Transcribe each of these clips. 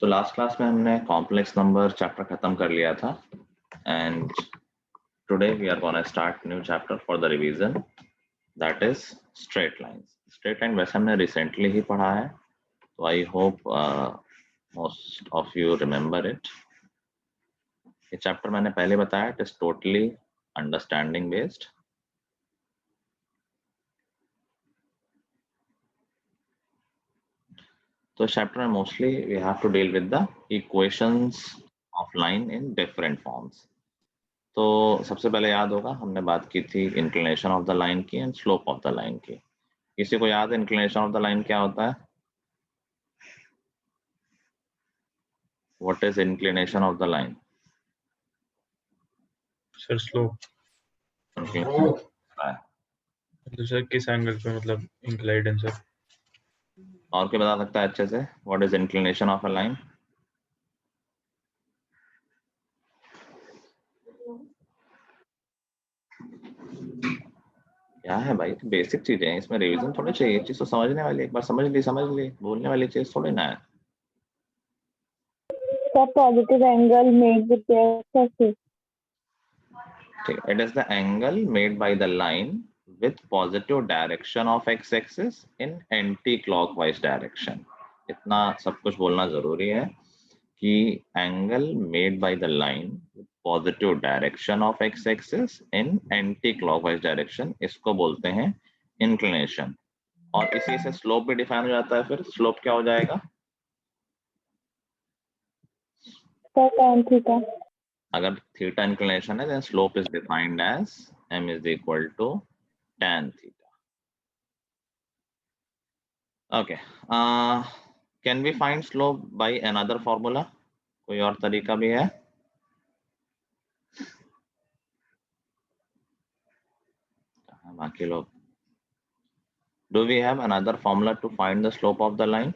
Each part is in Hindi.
तो लास्ट क्लास में हमने कॉम्प्लेक्स नंबर चैप्टर खत्म कर लिया था and today we are gonna start new chapter for the revision that is straight lines. Straight line वैसे हमने रिसेंटली ही पढ़ा है, तो I hope most of you remember it. ये चैप्टर मैंने पहले बताया, it is totally understanding based. तो चैप्टर में mostly we have to deal with the equations of line in different forms. तो सबसे पहले याद होगा हमने बात की थी इंक्लिनेशन ऑफ द लाइन की and slope of the line की। किसी को याद है इंक्लिनेशन ऑफ द लाइन क्या होता है? What is inclination of the line? Sir slope. Sir किस एंगल पे मतलब इंक्लाइंड है सर? और क्या बता सकता है अच्छे से? What is inclination of a line? क्या है भाई? बेसिक चीजें हैं, इसमें रिवीजन थोड़ी चाहिए, चीज तो समझने वाली, एक बार समझ ली, बोलने वाली चीज थोड़ी ना है। Positive angle made with the axis. ठीक, it is the angle made by the line with positive direction of x-axis in anti-clockwise direction। इतना सब कुछ बोलना जरूरी है कि angle made by the line with positive direction of x-axis in anti-clockwise direction, इसको बोलते हैं इंक्लिनेशन। और इसी से स्लोप भी डिफाइन हो जाता है। फिर स्लोप क्या हो जाएगा? tan theta. अगर थीटा इंक्लिनेशन है, then slope is defined as m is equal to tan theta। Okay, can we find slope by another formula? कोई और तरीका भी है? बाकी लोग, do we have another formula to find the slope of the line?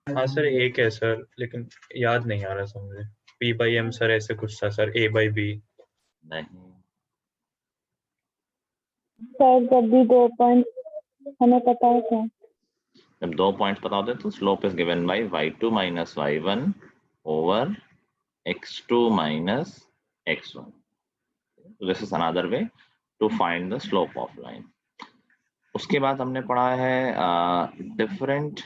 हाँ सर एक है सर, लेकिन याद नहीं आ रहा सर मुझे। p by m सर ऐसे कुछ था सर, a by b। नहीं सर जब भी 2 पॉइंट हमें पता है क्या? जब 2 पॉइंट्स पता होते तो slope is given by y2 minus y1 over x2 minus x1। This is another way to find the slope of line। उसके बाद हमने पढ़ा है different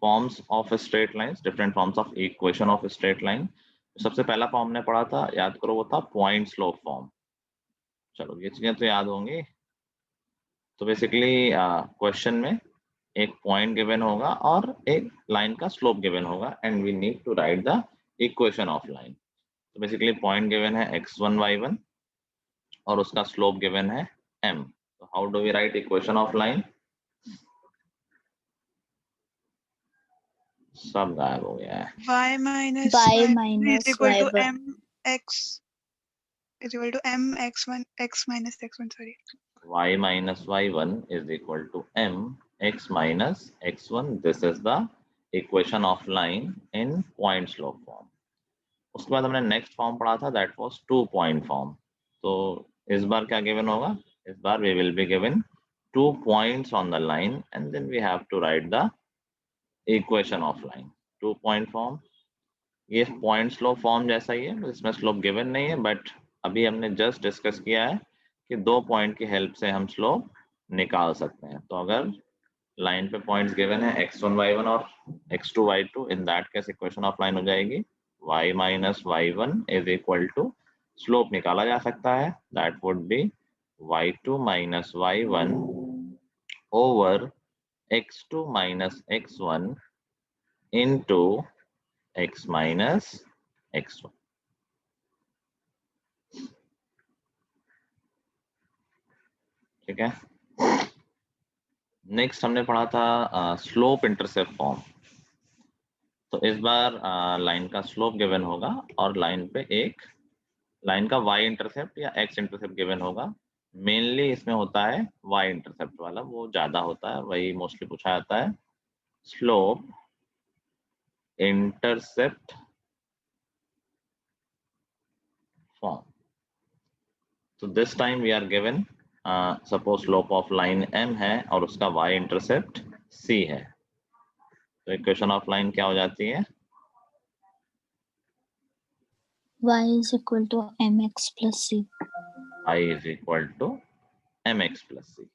forms of straight lines, different forms of equation of straight line. सबसे पहला फॉर्म हमने पढ़ा था, याद करो, वो था पॉइंट स्लोप फॉर्म। चलो ये चीजें तो याद होंगी। तो बेसिकली क्वेश्चन में एक पॉइंट गिवन होगा और एक लाइन का स्लोप गिवन होगा and we need to write the equation of line. तो बेसिकली पॉइंट गिवन है x1 y1 और उसका स्लोप गिवन है m। तो how do we write equation of line? सब गायब हो गया है। y minus y y minus is equal to y1 mx is equal to mx1 x minus x1, sorry। y minus y1 is equal to m x minus x1। This is the equation of line in point slope form। उसके बाद हमने नेक्स्ट फॉर्म पढ़ा था, दैट वाज 2 पॉइंट फॉर्म। तो इस बार क्या गिवन होगा? इस बार we will be given 2 points on the line and then we have to write the equation of line. 2 point form, ये पॉइंट स्लोप फॉर्म जैसा ही है, इसमें स्लोप गिवन नहीं है, बट अभी हमने जस्ट डिस्कस किया है कि 2 पॉइंट की हेल्प से हम स्लोप निकाल सकते हैं। तो अगर लाइन पे पॉइंट्स गिवन है x1 y1 और x2 y2, in that case equation of line हो जाएगी y minus y1 is equal to, slope निकाला जा सकता है, that would B y2 minus y1 over x2 minus x1 into x minus x1। ठीक है। नेक्स्ट हमने पढ़ा था स्लोप इंटरसेप्ट फॉर्म। तो इस बार लाइन का स्लोप गिवन होगा और लाइन पे एक लाइन का y इंटरसेप्ट या x इंटरसेप्ट गिवन होगा। मेनली इसमें होता है y इंटरसेप्ट वाला, वो ज्यादा होता है, वही मोस्टली पूछा जाता है। Slope intercept form. तो this time we are given, suppose slope of line m है और उसका y इंटरसेप्ट c है। तो इक्वेशन ऑफ लाइन क्या हो जाती है? y is equal to mx plus c. I is equal to mx plus c.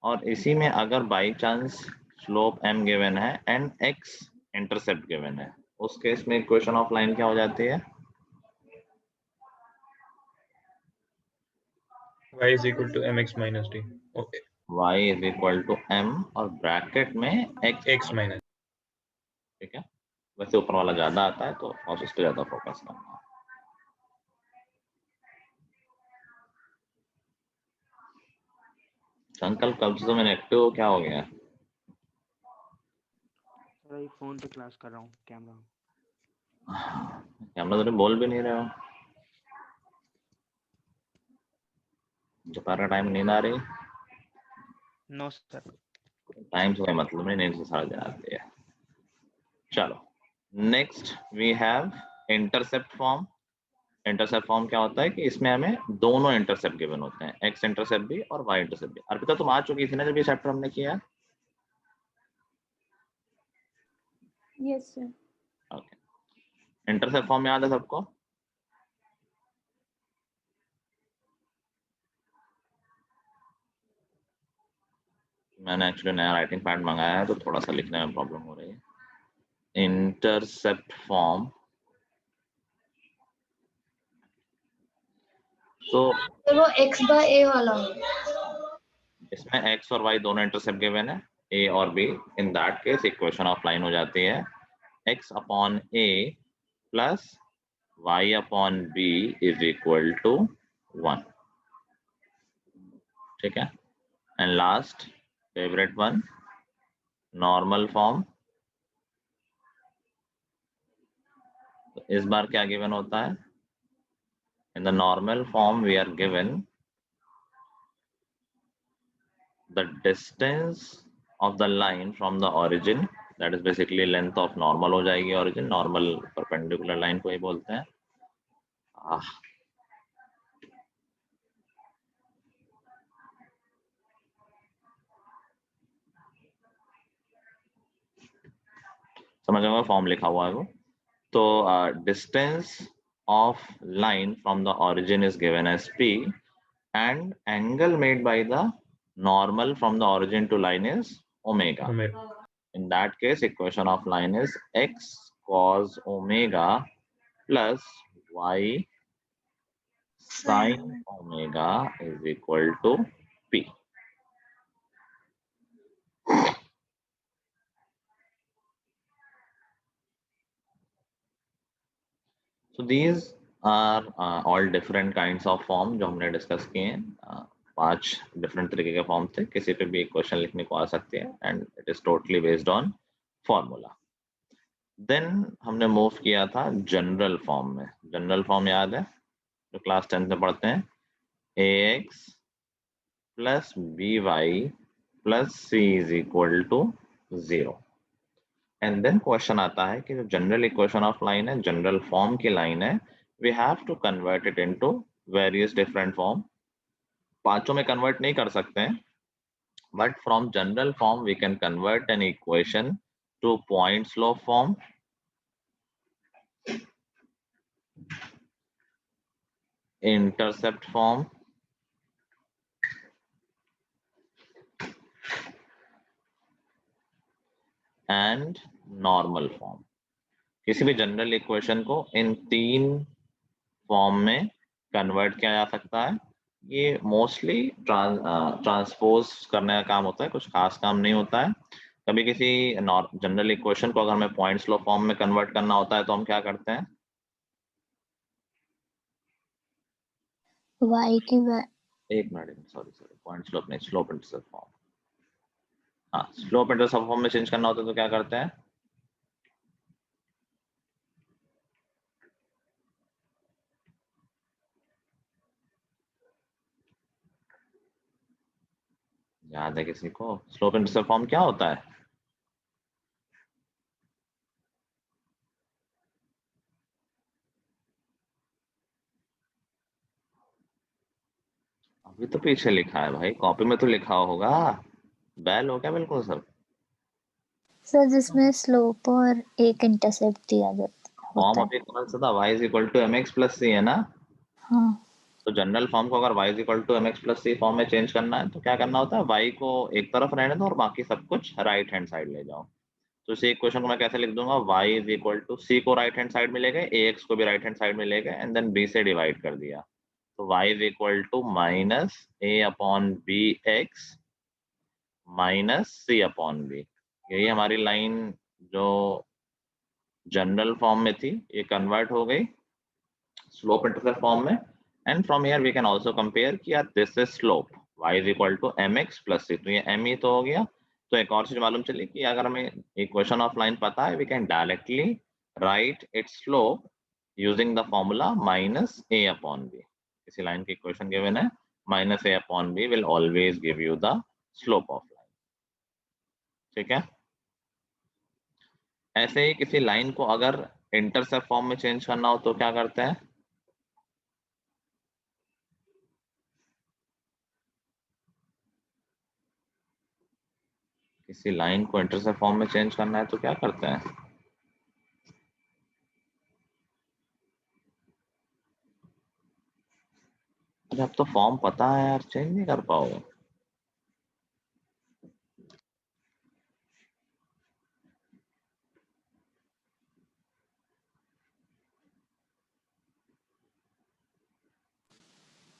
और इसी में अगर by chance slope m given है एंड x इंटरसेप्ट गिवन है, उस केस में इक्वेशन ऑफ लाइन क्या हो जाती है? y is equal to mx minus d. Okay. y is equal to m और ब्रैकेट में x minus. ठीक है। वैसे ऊपर वाला ज्यादा आता है तो उस पर ज्यादा फोकस करना है। अंकल कब से मैंने एक्टिव हो, क्या हो गया? सर फोन पे क्लास कर रहा हूँ, कैमरा तो बोल भी नहीं रहे हो। दोपहर का टाइम नींद आ रही? No sir. टाइम से कोई मतलब नहीं, नींद से सारा दिन आती है। चलो next we have intercept form. Intercept form क्या होता है कि इसमें हमें दोनों इंटरसेप्ट गिवन होते हैं, एक्स इंटरसेप्ट भी और वाई इंटरसेप्ट भी। अर्पिता तुम आ चुकी थी ना जब ये चैप्टर हमने किया? Yes sir. Okay, intercept form याद है सबको? मैंने एक्चुअली नया राइटिंग पैड मंगाया है तो थोड़ा सा लिखने में प्रॉब्लम हो रही है। इंटरसेप्ट फॉर्म तो वो x बाय a वाला इसमें x और y दोनों इंटरसेप्ट गिवन है, a और b। In that case equation of line हो जाती है x upon a plus y upon b is equal to 1। ठीक है। And last favourite one, normal form. तो इस बार क्या गिवन होता है? In the normal form we are given the distance of the line from the origin, that is basically length of normal हो जाएगी origin, normal perpendicular line को ही बोलते हैं। समझ में फॉर्म लिखा हुआ है वो। तो distance of line from the origin is given as p and angle made by the normal from the origin to line is omega. In that case equation of line is x cos omega plus y sin omega is equal to p. So these are all different kinds of form जो हमने डिस्कस किए हैं। 5 डिफरेंट तरीके के फॉर्म थे, किसी पे भी एक क्वेश्चन लिखने को आ सकते हैं and it is totally based on formula. Then हमने मूव किया था जनरल फॉर्म में। जनरल फॉर्म याद है जो क्लास 10th में पढ़ते हैं, ax plus by plus c is equal to 0। And then question आता है कि जो जनरल इक्वेशन ऑफ लाइन है, जनरल फॉर्म की लाइन है, we have to convert it into various different form. पांचों में कन्वर्ट नहीं कर सकते हैं, but from general form we can convert an equation to point slope form, intercept form, and normal form. किसी भी जनरल इक्वेशन को इन 3 फॉर्म में कन्वर्ट किया जा सकता है। ये मोस्टली ट्रांसपोज करने का काम होता है, कुछ खास काम नहीं होता है। कभी किसी जनरल इक्वेशन को अगर हमें पॉइंट स्लोप फॉर्म में कन्वर्ट करना होता है तो हम क्या करते हैं? y की एक मिनट, सॉरी पॉइंट स्लोप नहीं, स्लोप इंटरसेप्ट फॉर्म। हाँ, स्लोप इंटरसेप्ट फॉर्म में चेंज करना होता है तो क्या करते हैं? याद है किसी को स्लोप इंटरसेप्ट फॉर्म क्या होता है? अभी तो पीछे लिखा है भाई, कॉपी में तो लिखा होगा। बैल हो क्या बिल्कुल सब? सर जिसमें स्लोप और एक इंटरसेप्ट दिया जाता फॉर्म होता है। अभी कौन सा था, y is equal to mx plus C है ना। हाँ तो जनरल फॉर्म को अगर y is equal to mx plus C form में चेंज करना है तो क्या करना होता है, y को एक तरफ रहने दो और बाकी सब कुछ राइट हैंड साइड ले जाओ। तो इसी इक्वेशन को मैं कैसे लिख दूंगा, y is equal to c को राइट हैंड साइड में ले गए, ax को भी राइट हैंड साइड में ले गए एंड देन b से डिवाइड कर दिया। तो y is equal to minus a upon b x minus c upon b. यही हमारी लाइन जो जनरल फॉर्म में थी ये कन्वर्ट हो गई स्लोप इंटरसेप्ट फॉर्म में। And from here we can also compare कि यार this is slope y is equal to mx plus c, तो ये m ही तो हो गया। तो एक और चीज मालूम चली कि अगर हमें इक्वेशन ऑफ लाइन पता है we can directly write its slope using the formula minus a upon b। किसी लाइन की इक्वेशन गिवन है, minus a upon b will always give you the slope of line. ठीक है, ऐसे ही किसी लाइन को अगर इंटरसेप्ट फॉर्म में चेंज करना हो तो क्या करते हैं, किसी लाइन को इंटरसेप्ट फॉर्म में चेंज करना है तो क्या करते हैं, अरे अब तो फॉर्म पता है यार, चेंज नहीं कर पाओगे।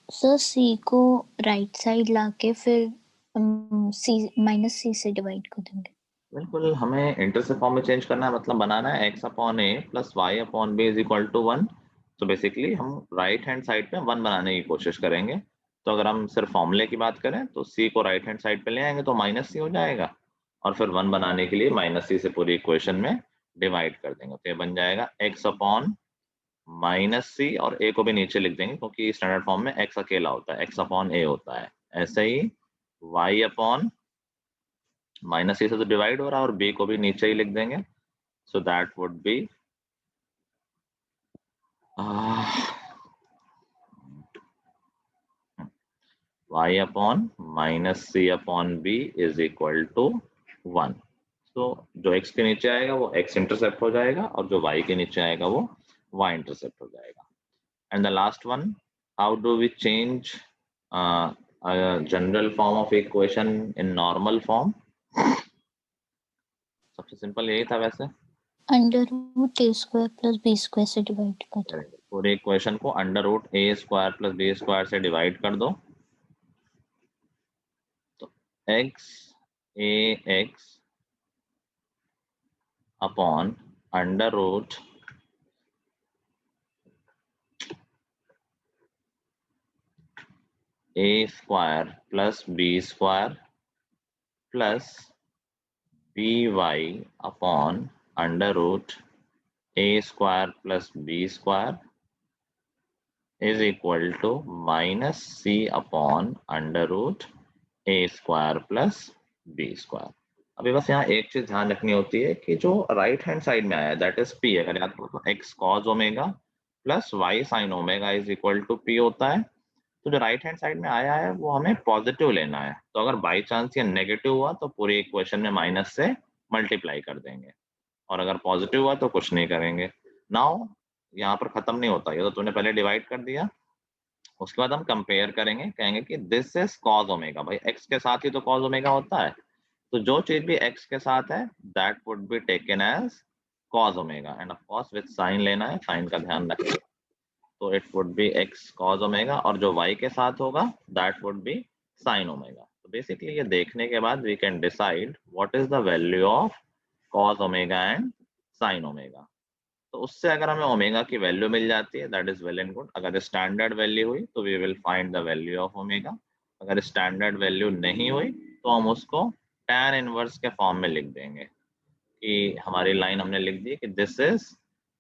सर सी को राइट साइड लाके फिर सी माइनस सी से डिवाइड कर देंगे। बिल्कुल, हमें इंटरसेप्ट फॉर्म में चेंज करना है, मतलब बनाना है x upon a plus y upon b is equal to 1। तो बेसिकली हम राइट हैंड साइड पे 1 बनाने की कोशिश करेंगे। तो अगर हम सिर्फ फॉर्मूले की बात करें तो c को राइट हैंड साइड पे ले आएंगे तो माइनस सी हो जाएगा और फिर 1 बनाने के लिए माइनस सी से पूरी इक्वेशन में डिवाइड कर देंगे। तो ये बन जाएगा x अपॉन माइनस सी और a को भी नीचे लिख देंगे क्योंकि स्टैंडर्ड फॉर्म में x अकेला होता है, x अपॉन a होता है। ऐसे ही y अपॉन माइनस सी से तो डिवाइड हो रहा है और b को भी नीचे ही लिख देंगे। So that would be y upon minus c upon b is equal to 1। तो जो x के नीचे आएगा वो x इंटरसेप्ट हो जाएगा और जो y के नीचे आएगा वो y इंटरसेप्ट हो जाएगा। And the last one, how do we change general form of equation in normal form. सबसे सिंपल यही था वैसे, अंडर रूट ए स्क्वायर प्लस बी स्क्वायर से डिवाइड कर दो। पूरे इक्वेशन को अंडर रूट ए स्क्वायर प्लस बी स्क्वायर से डिवाइड कर दो। तो x A x upon under root A square plus B square plus B y upon under root A square plus B square is equal to minus c upon under root A square plus B square. अभी बस यहाँ एक चीज ध्यान रखनी होती है कि जो राइट हैंड साइड में आया है दैट इज पी, अगर याद करो तो x cos omega plus y sine omega is equal to p होता है। तो जो राइट हैंड साइड में आया है वो हमें पॉजिटिव लेना है। तो अगर बाई चांस ये नेगेटिव हुआ तो पूरी इक्वेशन में माइनस से मल्टीप्लाई कर देंगे और अगर पॉजिटिव हुआ तो कुछ नहीं करेंगे। नाउ यहाँ पर खत्म नहीं होता, ये तो तूने पहले डिवाइड कर दिया, उसके बाद हम कंपेयर करेंगे, कहेंगे कि दिस इज कॉज ओमेगा। भाई एक्स के साथ ही तो कॉज ओमेगा होता है, तो जो चीज भी x के साथ है that would be taken as cos omega and of course with sine लेना है, साइन का ध्यान रखें। तो it would be x cos omega और जो y के साथ होगा that would be sin omega. तो बेसिकली ये देखने के बाद we can decide what is the value of cos omega and sin omega. तो उससे अगर हमें ओमेगा की वैल्यू मिल जाती है that is well and good. अगर स्टैंडर्ड वैल्यू हुई तो we will find the value of omega. अगर स्टैंडर्ड वैल्यू नहीं हुई तो हम उसको tan इनवर्स के फॉर्म में लिख देंगे कि हमारी लाइन हमने लिख दी कि this is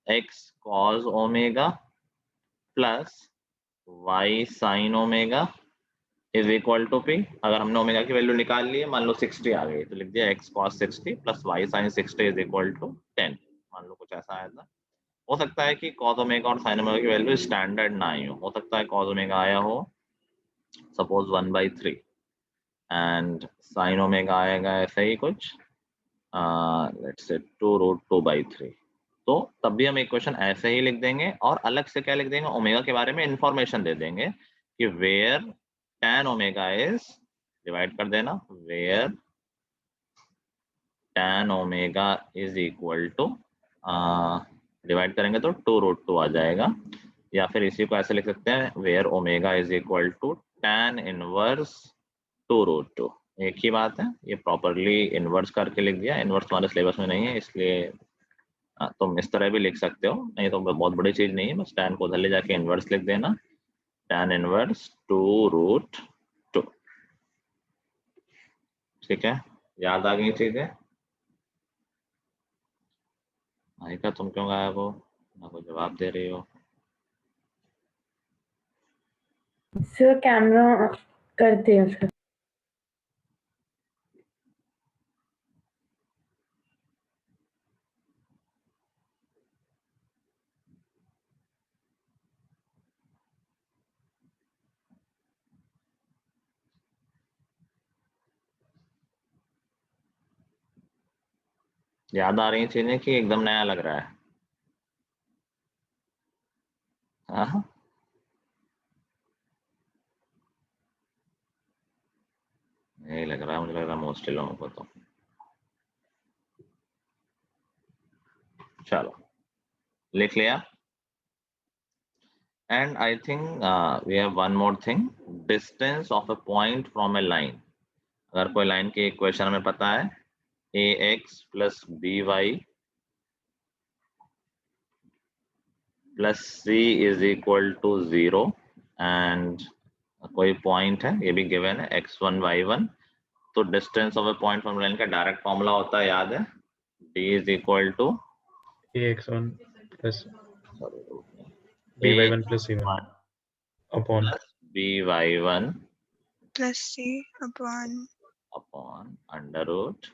x cos omega plus y sin omega is equal to p। अगर हमने ओमेगा की वैल्यू निकाल ली है, मान लो 60 आ गई, तो लिख दिया x cos 60 plus y sin 60 is equal to 10। मान लो कुछ ऐसा आया था। हो सकता है कि cos ओमेगा और sin ओमेगा की वैल्यू स्टैंडर्ड ना आई हो सकता है cos ओमेगा आया हो सपोज 1/3 एंड sin ओमेगा आएगा ऐसा ही कुछ लेट्स से 2√2/3, तो तब भी हम इक्वेशन ऐसे ही लिख देंगे और अलग से क्या लिख देंगे, ओमेगा के बारे में इंफॉर्मेशन दे देंगे कि where tan omega is, divide कर देना, where tan omega is equal to, divide करेंगे तो 2√2 आ जाएगा, या फिर इसी को ऐसे लिख सकते हैं, where omega is equal to tan inverse 2√2। एक ही बात है, ये प्रॉपरली इनवर्स करके लिख दिया, इनवर्स तुम्हारे सिलेबस में नहीं है इसलिए तुम इस तरह भी लिख सकते हो, नहीं तो बहुत बड़ी चीज नहीं है, बस tan को उधर ले जाके इनवर्स लिख देना, tan इनवर्स 2√2। ठीक है, याद आ गई चीजें? माइका तुम क्यों गायब हो, ना कोई जवाब दे रही हो? सर कैमरा करते हैं सर। याद आ रही चीजें कि एकदम नया लग रहा है? हाँ, नहीं लग रहा, मुझे लग रहा मोस्टली लोगों को तो। चलो लिख लिया। And I think we have one more thing, distance of a point from a line। अगर कोई लाइन की इक्वेशन हमें पता है, ax plus by plus c is equal to 0, and कोई पॉइंट है, ये भी गिवन है x1 y1, तो distance of A point from line का डायरेक्ट फॉर्मूला होता है, याद है, d is equal to ax1 plus a by1 plus c1 upon plus by1 plus c upon upon under root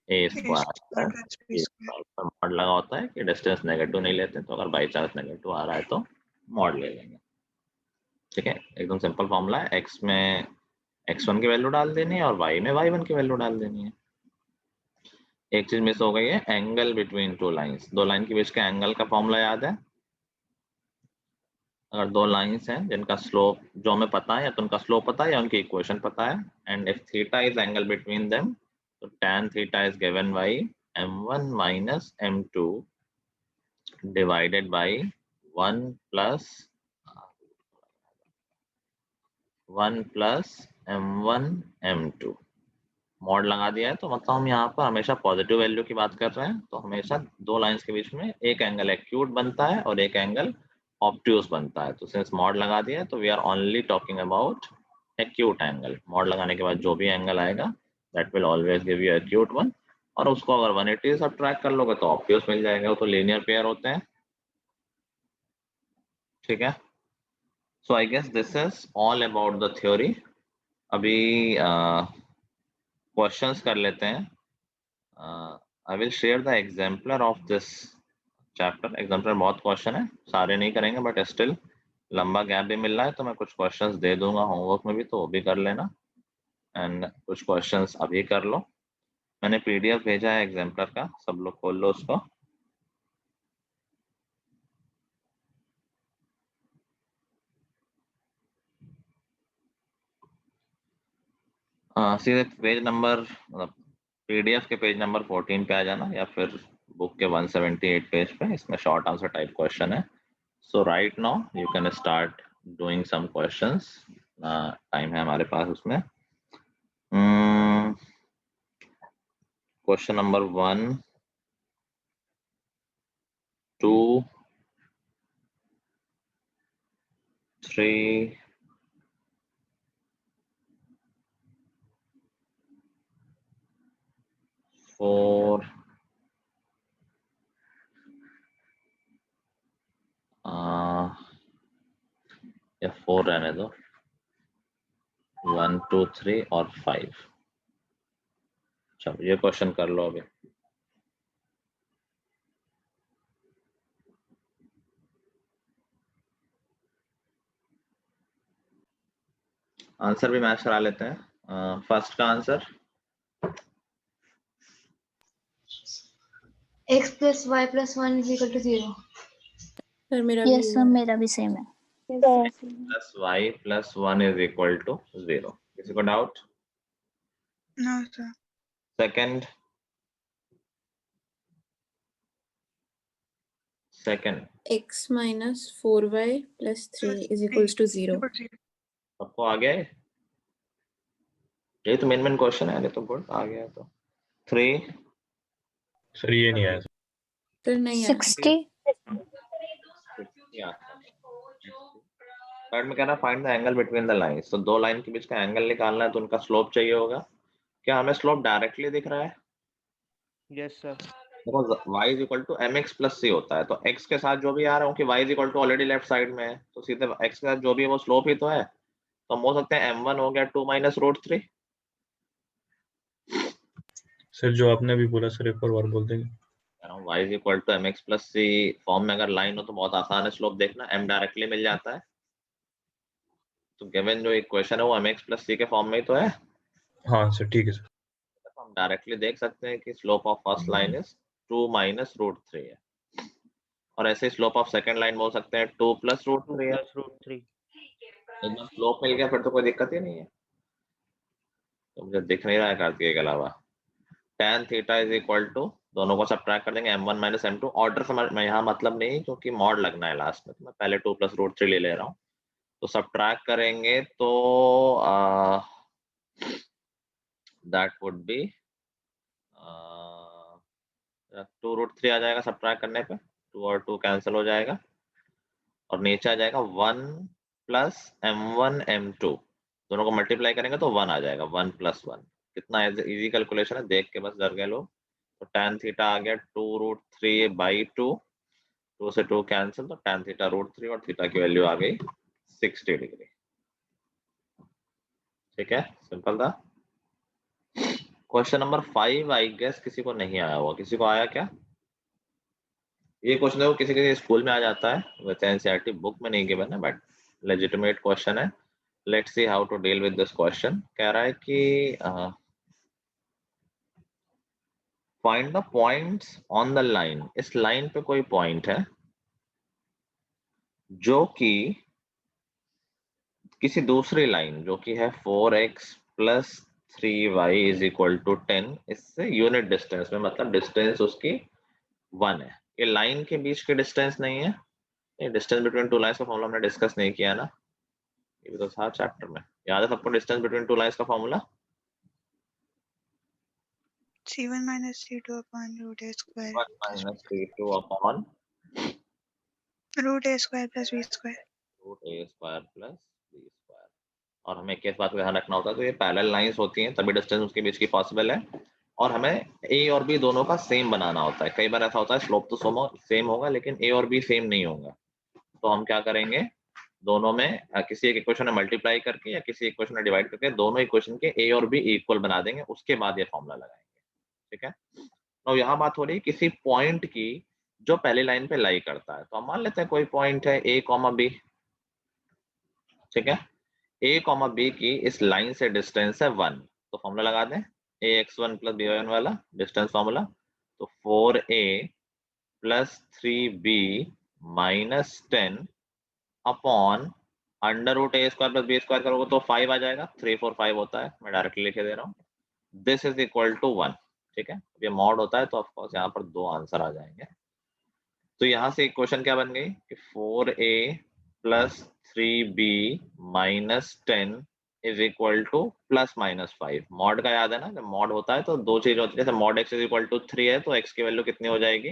a a square square plus b square। पर मॉड लगा होता है कि डिस्टेंस नेगेटिव नहीं लेते, तो अगर बाई चांस नेगेटिव आ रहा है तो मॉड ले लेंगे। ठीक है, एकदम सिंपल फॉर्मूला है, x में x1 की वैल्यू डाल देनी है और y में y1 की वैल्यू डाल देनी है। एक चीज मिस हो गई है, एंगल बिटवीन टू लाइंस, दो लाइन के बीच का एंगल का फॉर्मूला याद है? अगर दो लाइंस हैं जिनका स्लोप जो हमें पता है, या तो उनका स्लोप पता है या उनकी इक्वेशन पता है, and if theta is angle between them, तो tan theta is given by m1 minus m2 divided by 1 plus m1 m2। Mod लगा दिया है तो मतलब हम यहाँ पर हमेशा पॉजिटिव वैल्यू की बात कर रहे हैं, तो हमेशा दो लाइंस के बीच में एक एंगल एक्यूट बनता है और एक एंगल ऑब्ट्यूज बनता है। तो सिंस मॉड लगा दिया है तो we are only talking about acute angle. Mod लगाने के बाद जो भी एंगल आएगा that will always give you acute one, और उसको अगर 180 सब्ट्रैक्ट कर लोगे तो ऑब्ट्यूज मिल जाएगा, वो तो लीनियर पेयर होते हैं। ठीक है, so I guess this is all about the theory. अभी क्वेश्चंस कर लेते हैं। I will share the exemplar of this chapter. Exemplar बहुत क्वेश्चन है, सारे नहीं करेंगे, बट स्टिल लंबा गैप भी मिल रहा है तो मैं कुछ क्वेश्चंस दे दूंगा होमवर्क में भी, तो वो भी कर लेना, एंड कुछ क्वेश्चंस अभी कर लो। मैंने पीडीएफ भेजा है एग्जाम्पलर का, सब लोग खोल लो उसको। सीधे पेज नंबर, मतलब पीडीएफ के पेज नंबर 14 पे आ जाना, या फिर बुक के 178 पेज पे। इसमें शॉर्ट आंसर टाइप क्वेश्चन है। So right now you can start doing some questions, time है हमारे पास उसमें। क्वेश्चन नंबर 1, 2, 3, 4, या 4 रहने दो, 1, 2, 3 और 5। चलो ये क्वेश्चन कर लो अभी। आंसर भी मैच करा लेते हैं। फर्स्ट का answer x plus y plus 1 is equal to 0. Sir मेरा भी यस सर मेरा भी सेम है. Plus y plus 1 is equal to 0. किसी को doubt? No, sir. Second x minus 4y plus 3 is equals to 0. Equal to 0. सबको आ गया है? ये तो मेन क्वेश्चन है. तो गुड, आ गया. तो 3 सर ये नहीं आया सर नहीं आया. 60. थर्ड में कहना find the angle between the lines. तो दो लाइन के बीच का एंगल निकालना है, तो उनका स्लोप चाहिए होगा. क्या हमें स्लोप डायरेक्टली दिख रहा है? Yes sir. देखो y is equal to mx plus c होता है. तो x के साथ जो भी आ रहा हूँ कि y is equal to already left side में है, तो सीधे x के साथ जो भी है वो स्लोप ही तो है. तो हम बोल सकते हैं m1 हो गया 2 माइनस रूट 3. सर. जो आपने अभी बोला सर एक और बार बोल देंगे. y is equal to mx plus c form में अगर लाइन हो तो बहुत आसान है स्लोप देखना. m डायरेक्टली मिल जाता है. तो गिवन जो इक्वेशन है वो mx प्लस c के फॉर्म में ही तो है. हाँ सर ठीक है सर. तो हम डायरेक्टली देख सकते हैं कि slope of first line is 2 minus root 3 है. और ऐसे स्लोप ऑफ सेकंड लाइन बोल सकते हैं 2 प्लस रूट 3 है. Plus root 3. एकदम स्लोप मिल गया फिर तो कोई दिक्कत ही नहीं है. तो मुझे दिख नहीं रहा है कार्तिकेय के अलावा. tan theta is equal to, दोनों को सब्ट्रैक्ट कर देंगे m1 माइनस m2. ऑर्डर समझ में यहाँ मतलब नहीं क्योंकि मॉड लगना है लास्ट में, तो मैं पहले 2 प्लस रूट 3 ले रहा हूँ. तो सब्ट्रैक्ट करेंगे तो दैट वुड बी 2 रूट 3 आ जाएगा सब्ट्रैक्ट करने पे. 2 और 2 कैंसिल हो जाएगा और नीचे आ जाएगा 1 प्लस m1 m2. दोनों को मल्टीप्लाई करेंगे तो 1 आ जाएगा. 1 प्लस 1 कितना इजी कैलकुलेशन है, देख के बस डर गए लोग. तो tan थीटा आ गया 2 रूट 3 बाई 2. 2 से 2 कैंसिल, तो tan थीटा रूट 3 और थीटा की वैल्यू आ गई 60 डिग्री. ठीक है, सिंपल था. क्वेश्चन नंबर 5 आई गेस किसी को नहीं आया हुआ. किसी को आया क्या? ये क्वेश्चन देखो किसी किसी स्कूल में आ जाता है, वैसे एनसीईआरटी बुक में नहीं गिवन है, बट लेजिटिमेट क्वेश्चन है. Let's see how to deal with this question. कह रहा है कि find the points on the line. इस लाइन पे कोई पॉइंट है जो कि किसी दूसरी लाइन जो कि है 4x plus 3y is equal to 10, इससे यूनिट डिस्टेंस में, मतलब डिस्टेंस उसकी 1 है. ये लाइन के बीच के डिस्टेंस नहीं है. ये डिस्टेंस बिटवीन टू लाइंस का फॉर्मूला हमने डिस्कस नहीं किया ना, ये भी तो था चैप्टर में. याद है सबको डिस्टेंस बिटवीन टू लाइंस का formula? C1 minus C2 upon root a square 1 minus c2 upon root a square plus b square. Root a square plus b square. और हमें किस बात को ध्यान रखना होता है, तो ये पैरेलल लाइंस होती हैं तभी डिस्टेंस उसके बीच की पॉसिबल है. और हमें a और b दोनों का सेम बनाना होता है. कई बार ऐसा होता है स्लोप तो सेम होगा लेकिन a और b सेम नहीं होगा. तो हम क्या करेंगे, दोनों में किसी एक इक्वेशन में मल्टीप्लाई करके या किसी इक्वेशन में डिवाइड करके दोनों इक्वेशन के a और b इक्वल बना देंगे. उसके बाद ये फॉर्मूला लगाएंगे. ठीक है. तो यहाँ बात हो रही है किसी पॉइंट की जो पहली लाइन पे लाई करता है. तो हम मान लेते हैं कोई पॉइंट है a, b. ठीक है. a, b की इस लाइन से डिस्टेंस है 1. तो फॉर्मूला लगा दें ax1 प्लस by1 वाला डिस्टेंस फॉर्मूला. तो 4a plus 3b minus 10 upon under root a square plus b square करोगे तो 5 आ जाएगा. 3 4 5 होता है, मैं डायरेक्टली लिखे दे रहा हूँ. This is equal to 1. ठीक है. ये मॉड होता है तो ऑफ कोर्स यहाँ पर 2 आंसर आ जाएंगे. तो यहाँ से इक्वेशन क्या बन गई कि 4a plus 3b minus 10 is equal two plus minus 5. Mod का याद है ना, जब मॉड होता है तो दो चीज होती है. जैसे mod x is equal to 3 है तो x की वैल्यू कितनी हो जाएगी?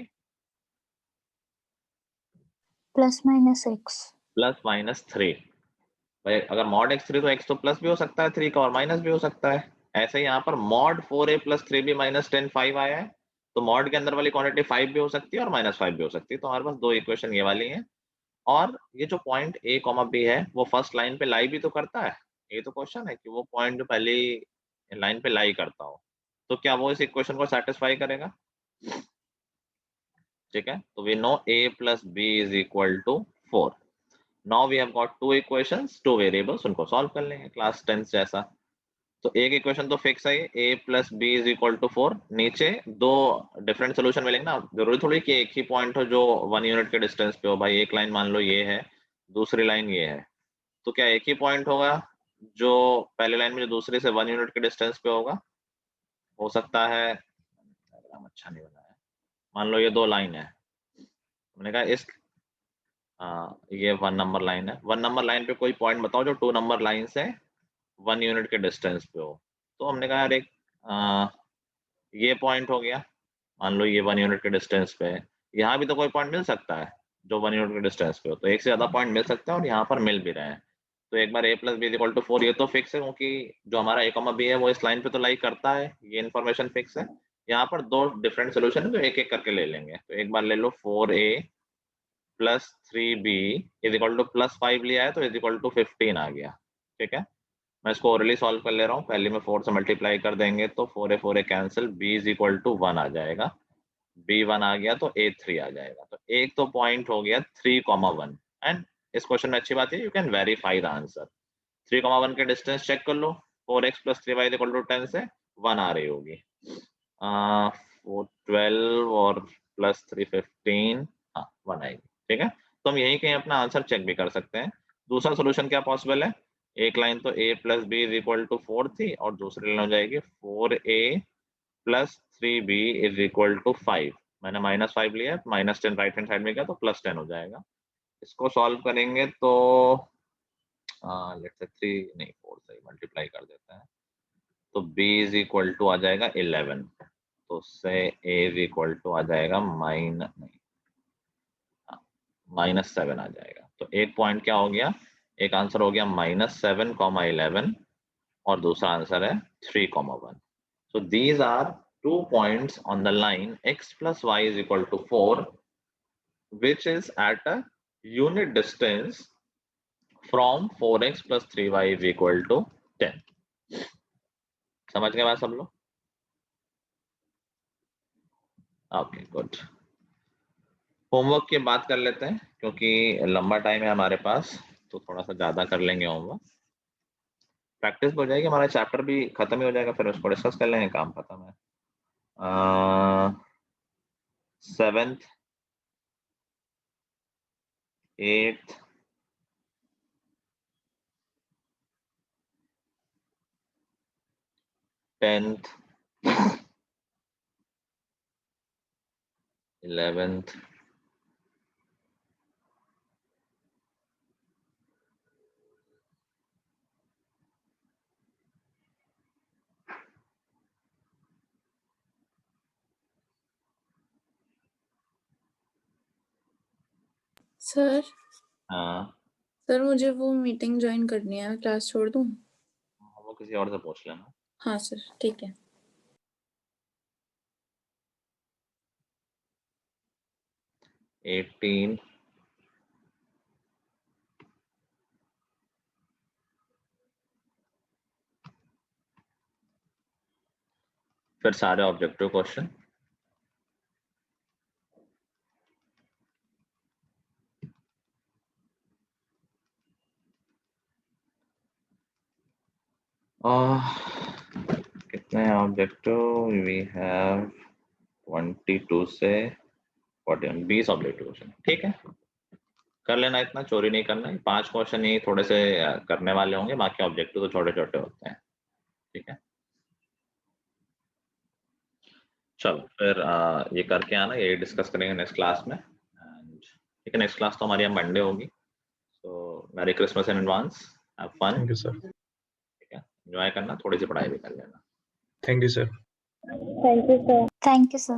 Plus minus x. Plus minus 3. भाई अगर मॉड x 3 तो x तो प्लस भी हो सकता है 3 का और माइनस भी हो सकता है. ऐसे ही यहाँ पर mod 4a plus 3b minus 10 5 आया है, तो मॉड के अंदर वाली क्वांटिटी 5 भी हो सकती है और माइनस 5 भी हो सकती है. तो हमारे पास दो इक्वेशन ये वाली हैं. और ये जो पॉइंट a, b है वो फर्स्ट लाइन पे लाई भी तो करता है. ये तो क्वेश्चन है कि वो पॉइंट जो पहली लाइन पे लाई करता हो, तो क्या वो इस इक्वेशन को सेटिस्फाई करेगा? ठीक है. तो we know a plus b is equal to 4. Now we have got two equations, two variables. उनको सॉल्व कर लेंगे क्लास 10 जैसा. तो एक इक्वेशन तो फिक्स है, a plus b is equal to 4। नीचे दो डिफरेंट सोल्यूशन मिलेंगे ना, जरूरी थोड़ी कि एक ही पॉइंट हो जो 1 यूनिट के डिस्टेंस पे हो। भाई एक लाइन मान लो ये है, दूसरी लाइन ये है, तो क्या एक ही पॉइंट होगा जो पहले लाइन में जो दूसरे से 1 यूनिट के डिस्टेंस पे होगा? हो सकता है, अच्छा नहीं बना है, मान लो ये दो लाइन है, मैंने कहा इस ये 1 नंबर लाइन है, 1 नंबर लाइन पे कोई पॉइंट बताओ जो 2 नंबर लाइन से 1 यूनिट के डिस्टेंस पे हो। तो हमने कहा यार एक ये पॉइंट हो गया, मान लो ये 1 यूनिट के डिस्टेंस पे है। यहाँ भी तो कोई पॉइंट मिल सकता है जो 1 यूनिट के डिस्टेंस पे हो, तो एक से ज्यादा पॉइंट मिल सकता है और यहाँ पर मिल भी रहे हैं। तो एक बार a plus b equal to 4 ये तो फिक्स है, क्योंकि जो हमारा a कॉमा बी है वो इस लाइन पे तो लाई करता है, ये इन्फॉर्मेशन फिक्स है। यहाँ पर दो डिफरेंट सोल्यूशन है तो एक एक करके ले लेंगे। तो एक बार ले लो 4a plus 3b is equal two plus 5 लिया है तो इज इक्वल टू 15 आ गया। ठीक है, मैं इसको ओरली सॉल्व कर ले रहा हूँ। पहले में 4 से मल्टीप्लाई कर देंगे तो 4a cancel, b is equal to 1 आ जाएगा, b1 आ गया तो a3 आ जाएगा। तो एक तो पॉइंट हो गया 3,1 एंड इस क्वेश्चन में अच्छी बात है you can verify the answer. 3,1 के डिस्टेंस चेक कर लो, 4x plus 3y equal to 10 से 1 आ रही होगी, 412 और प्लस 3 15, हाँ 1 आएगी। ठीक है, तो हम यही कहीं अपना आंसर चेक भी कर सकते हैं। दूसरा सोल्यूशन क्या पॉसिबल है, एक लाइन तो a plus b is equal to 4 थी और दूसरी लाइन हो जाएगी 4a plus 3b is equal to 5। मैंने -5 लिया, -10 राइट हैंड साइड में गया तो +10 हो जाएगा। इसको सॉल्व करेंगे तो लेट्स से 3 नहीं 4 से मल्टीप्लाई कर देते हैं तो b इज इक्वल टू आ जाएगा 11, तो उससे a इज इक्वल टू आ जाएगा -7 आ जाएगा। तो एक पॉइंट क्या हो गया, एक आंसर हो गया -7, 11 और दूसरा आंसर है 3,1। So these are 2 points on the line x plus y is equal to 4, which is at a unit distance from 4x plus 3y is equal to 10. समझ गए बात सब लोग? Okay good. होमवर्क की बात कर लेते हैं क्योंकि लंबा टाइम है हमारे पास, तो थोड़ा सा ज्यादा कर लेंगे होमवर्क, प्रैक्टिस हो जाएगी, हमारा चैप्टर भी खत्म ही हो जाएगा, फिर उसको डिस्कस कर लेंगे, काम खत्म है। 7th 8th 10th 11th sir हाँ, सर मुझे वो मीटिंग ज्वाइन करनी है, क्लास छोड़ दूं? वो किसी और से पूछ लेना। हाँ सर ठीक है। 18 फिर सारे ऑब्जेक्टिव क्वेश्चन, कितने ऑब्जेक्टिव वी हैव 22 से 41, 20 ऑब्जेक्टिव क्वेश्चन। ठीक है, कर लेना, इतना चोरी नहीं करना है। 5 क्वेश्चन ही थोड़े से करने वाले होंगे, बाकी ऑब्जेक्टिव तो छोटे छोटे होते हैं। ठीक है, चलो फिर ये करके आना, ये डिस्कस करेंगे नेक्स्ट क्लास में। ठीक है, नेक्स्ट क्लास तो हमारी मंडे होगी। So merry Christmas in advance, have fun. Thank you sir. ठीक है, एंजॉय करना, थोड़ी सी पढ़ाई भी कर लेना। Thank you sir. Thank you sir. Thank you, sir.